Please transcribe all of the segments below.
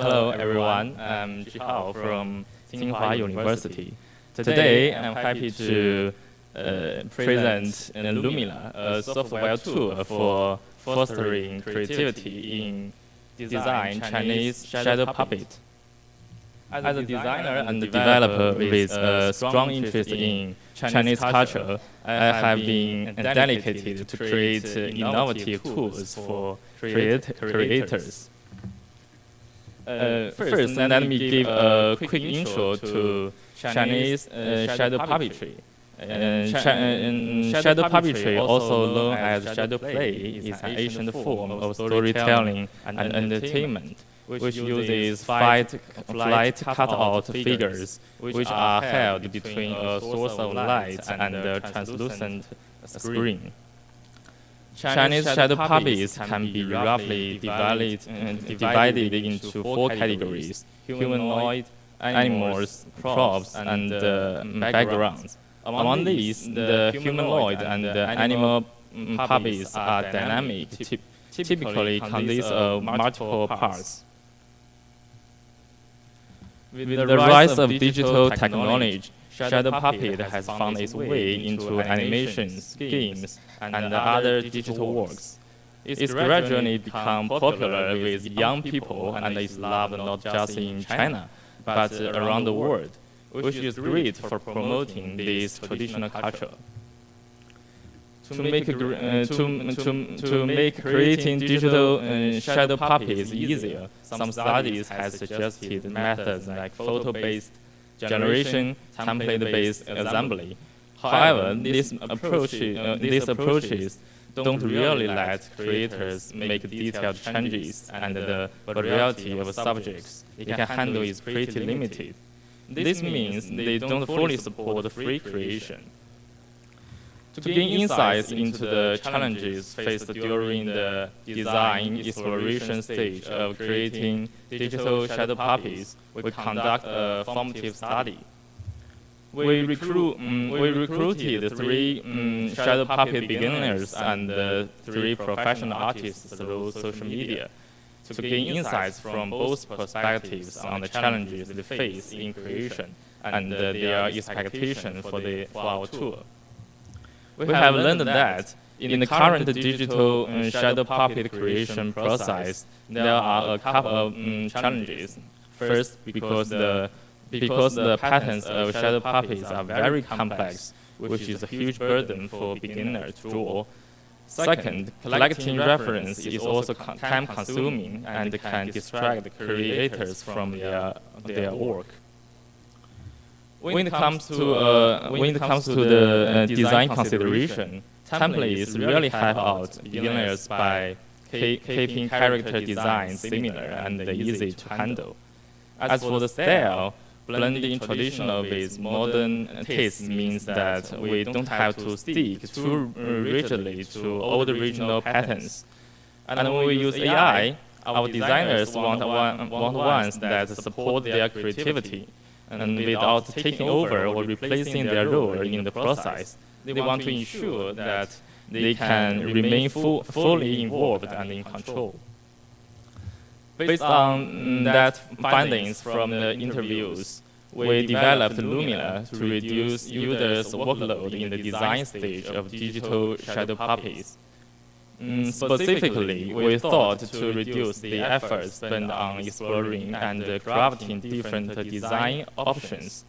Hello everyone, I'm Jihao from Tsinghua University. Today I'm happy to present Lumina, a software tool for fostering creativity in design Chinese shadow puppet. As a designer and developer with a strong interest in Chinese culture, I have been dedicated to create innovative tools for creators. First, let me give a quick intro to Chinese shadow puppetry. Shadow puppetry, also known as shadow play, is an ancient form of storytelling and entertainment, which uses flight cutout figures, which are held between a source of light and a translucent screen. Chinese shadow puppets can be roughly divided into four categories: humanoid, animals, props, and backgrounds. Among these, the humanoid and the animal puppets are dynamic, typically consist of multiple parts. With the rise of digital technology, shadow puppet has found its way into animations, games, and other digital works. It's gradually become popular with young people and is loved not just in China, but around the world, which is great for promoting this traditional culture. To make creating digital shadow puppets easier, some studies have suggested methods like photo-based generation, template-based assembly. However, these approaches don't really let creators make detailed changes, and the variety of subjects they can handle is pretty limited. This means they don't fully support free creation. To gain insights into the challenges faced during the design exploration stage of creating digital shadow puppets, we conduct a formative study. We recruited 3 shadow puppet beginners and 3 professional artists through social media to gain insights from both perspectives on the challenges they face in creation and their expectation for our tool. We have learned that in the current digital shadow puppet creation process, there are a couple of challenges. First, because the patterns of shadow puppets are very complex, which is a huge burden for beginners to draw. Second, collecting reference is also time-consuming and can distract creators from their work. When it comes to the design consideration, templates really help out beginners by keeping character design similar and easy to handle. As for the style, blending traditional with modern tastes means that we don't have to stick too rigidly to old original patterns. And when we use AI, our designers want ones that support their creativity, and without taking over or replacing their role in the process. They want to ensure that they can remain fully involved and in control. Based on that findings from the interviews, we developed Lumina to reduce users' workload in the design stage of digital shadow puppets. Specifically, we thought to reduce the effort spent on exploring and crafting different design options.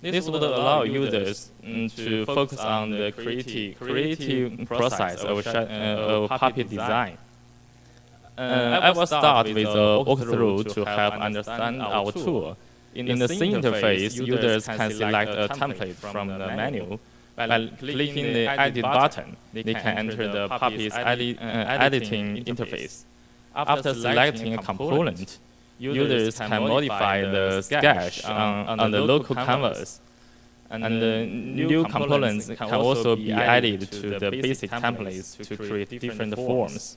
This would allow users to focus on the creative process of puppet design. I will start with a walkthrough to help understand our tool. In the scene interface, users can select a template from the menu. By clicking the Edit button, they can enter the puppet's editing interface. After selecting a component, users can modify the sketch on the local canvas. And the new components can also be added to the basic templates to create different forms.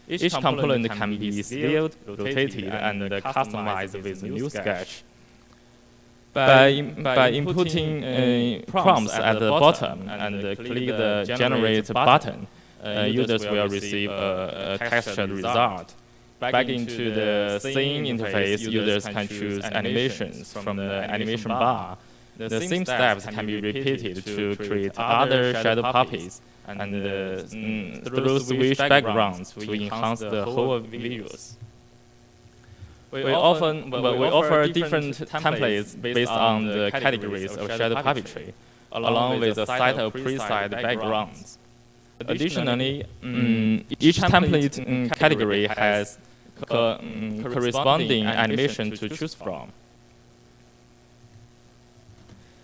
Each component can be scaled, rotated, and customized with a new sketch. By inputting prompts at the bottom and click the Generate button, users will receive a textured result. back into the scene interface, users can choose animations from the animation bar. The same steps can be repeated to create other shadow puppies and through switch backgrounds to enhance the whole visuals. We offer different templates based on the categories of shadow puppetry, along with a set of preset backgrounds. Additionally, each template category has corresponding animation to choose from.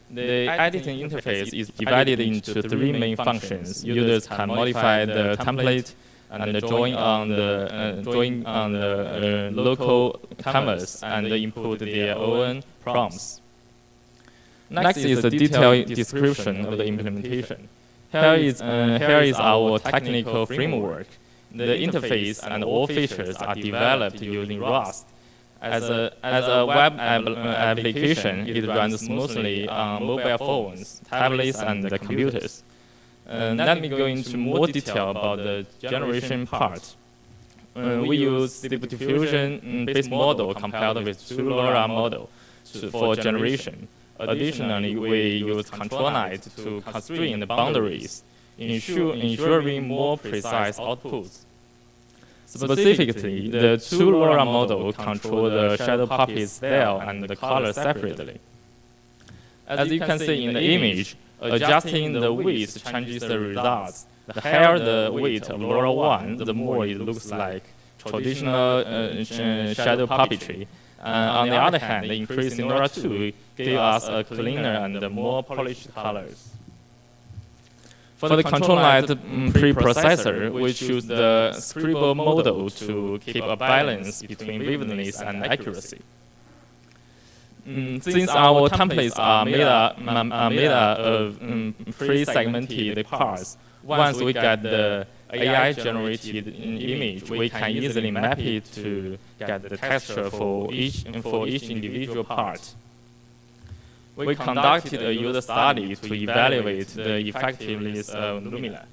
The editing interface is divided into 3 main functions. Users can modify the template and drawing on the local canvas and input their own prompts. Next is a detailed description of the implementation. Here is our technical framework. The interface and all features are developed using Rust. As a web application, it runs smoothly on mobile phones, tablets, and computers. Let me go into more detail about the generation part. We use Stable Diffusion-based model compared with true LoRa model for generation. Additionally, we use control night to constrain the boundaries, ensuring more precise outputs. Specifically, the true LoRa model controls the shadow puppy's style and the color separately. As you can see in the image, adjusting the width changes the results. The higher the width of LoRa 1, the more it looks like traditional shadow puppetry. On the other hand, the increase in LoRa 2 gives us a cleaner and more polished colors. For the control light preprocessor, we choose the scribble model to keep a balance between vividness and accuracy. Since our templates are made up of pre-segmented parts, once we get the AI-generated image, we can easily map it to get the texture for each individual part. We conducted a user study to evaluate the effectiveness of Lumina.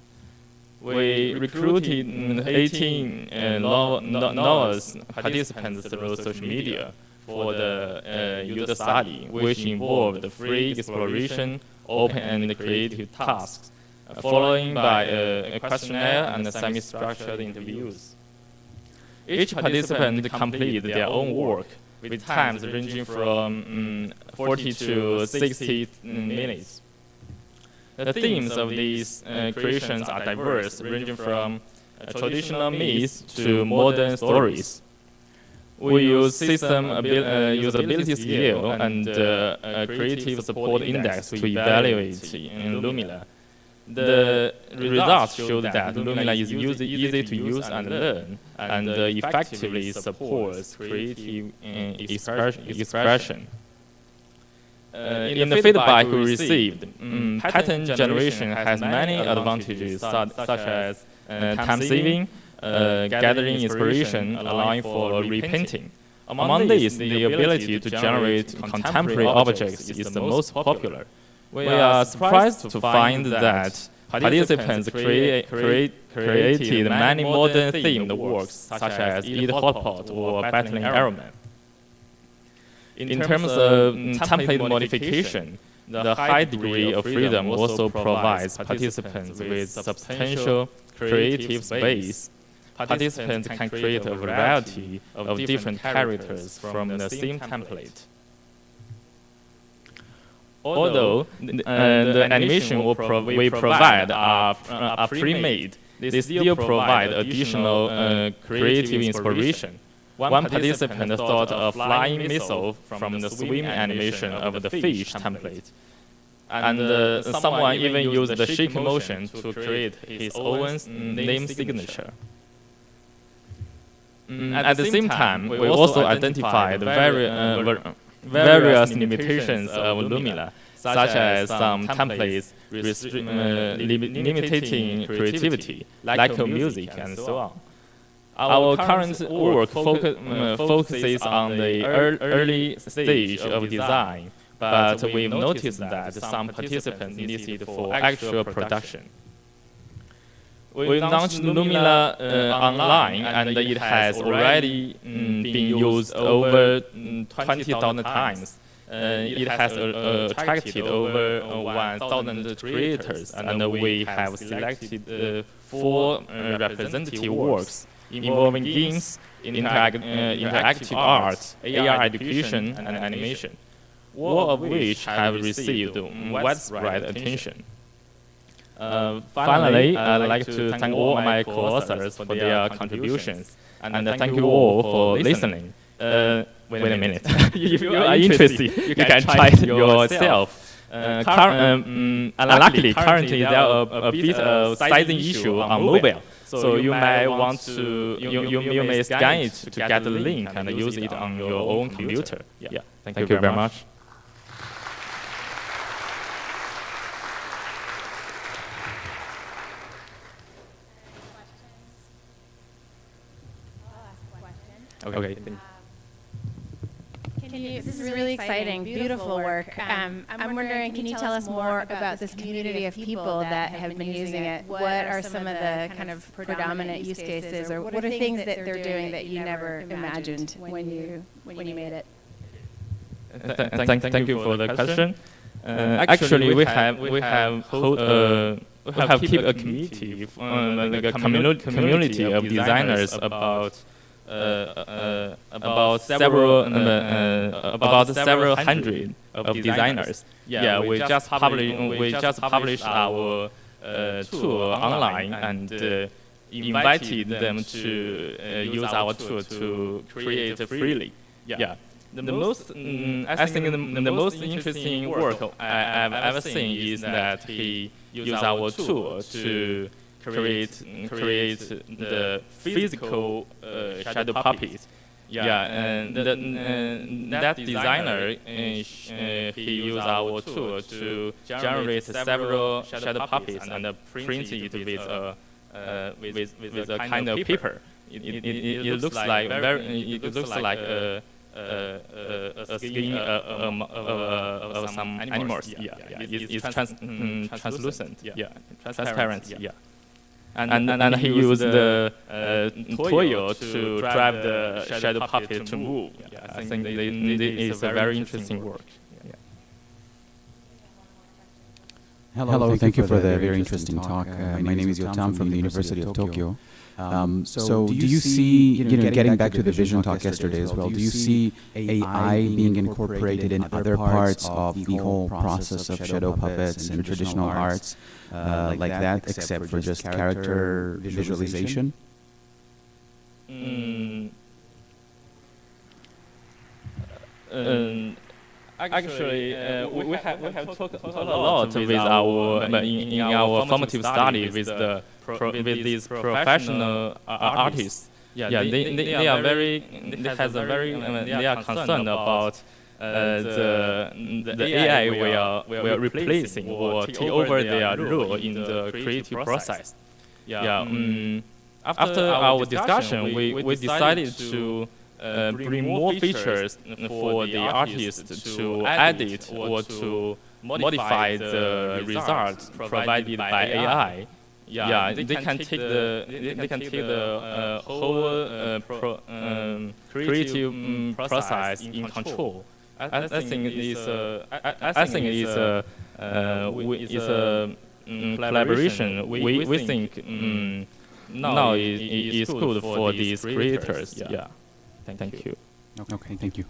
We recruited 18 novice participants through social media for the user study, which involved free exploration, open and creative tasks, followed by a questionnaire and semi-structured interviews. Each participant completed their own work, with times ranging from 40 to 60 minutes. The themes of these creations are diverse, ranging from traditional myths to modern stories. We use system usability scale and creative support index to evaluate in Lumina. The results showed that Lumina is easy to use and learn, and effectively supports creative expression. In the feedback we received, pattern generation has many advantages, such as time saving, gathering inspiration, allowing for repainting. Among these, the ability to generate contemporary objects is the most popular. We are surprised to find that participants created many modern themed works, such as Eat Hot Pot or Battling Airman. In terms of template modification, the high degree of freedom also provides participants with substantial creative space. Participants can create a variety of different characters from the same template. Although the animation we provide are pre-made, they still provide additional creative inspiration. One participant thought a flying missile from the swim animation of the fish template, and someone even used the shake motion to create his own name signature. At the same time, we also identified various limitations of Lumina, such as some templates limiting creativity, lack of music, and so on. Our current work focuses on the early stage of design, but we've noticed that some participants need it for actual production. we launched Lumina online, and it has already been used over 20,000 times. It has attracted over 1,000 creators, and we have selected 4 representative works involving games, interactive art, AR education, and animation, all of which have received widespread attention. Finally, I'd like to thank all my co-authors for their contributions, and thank you all for listening. Wait a minute. If you are interested, you can try it yourself. Unluckily, currently there are a bit of sizing issue on mobile, so you may want to you may scan it to get the link and use it on your own computer. Yeah. Thank you very much. Okay. This is really exciting, beautiful work. I'm wondering, can you tell us more about this community of people that have been using it? What are some of the kind of predominant use cases, or what are things that they're doing that you never imagined when you made it? Thank you for the question. Actually, we have kept a committee, like a community of designers about several hundred of designers. Yeah, we just published our tool online and invited them to use our tool to create freely. Yeah. I think the most interesting work I've ever seen is that he used our tool to create the physical shadow puppies. Yeah, and that designer he used our tool to generate several shadow puppies and print it with a kind of paper. It looks like a skin of some animals. Yeah, it's translucent. Yeah, transparent. Yeah. And he used the toil to drive the shadow puppet to move. Yeah, I think it's a very interesting work. Yeah. Hello, thank you for the very interesting talk. My name is Yotam from the University of Tokyo. So do you see, getting back to the vision talk yesterday as well, do you see AI being incorporated in other parts of the whole process of shadow puppets and traditional arts like that, except for just character visualization? Actually, we have talked a lot with our in our formative study with these professional artists. Yeah, they are concerned about the AI will replacing or take over their role in the creative process. Yeah. After our discussion, we decided to bring more features for the artist to edit or to modify the results provided by AI. Yeah, they can take the whole creative process in control. I think it's a collaboration. We think now is good for these creators. Yeah. Thank you. Okay, thank you.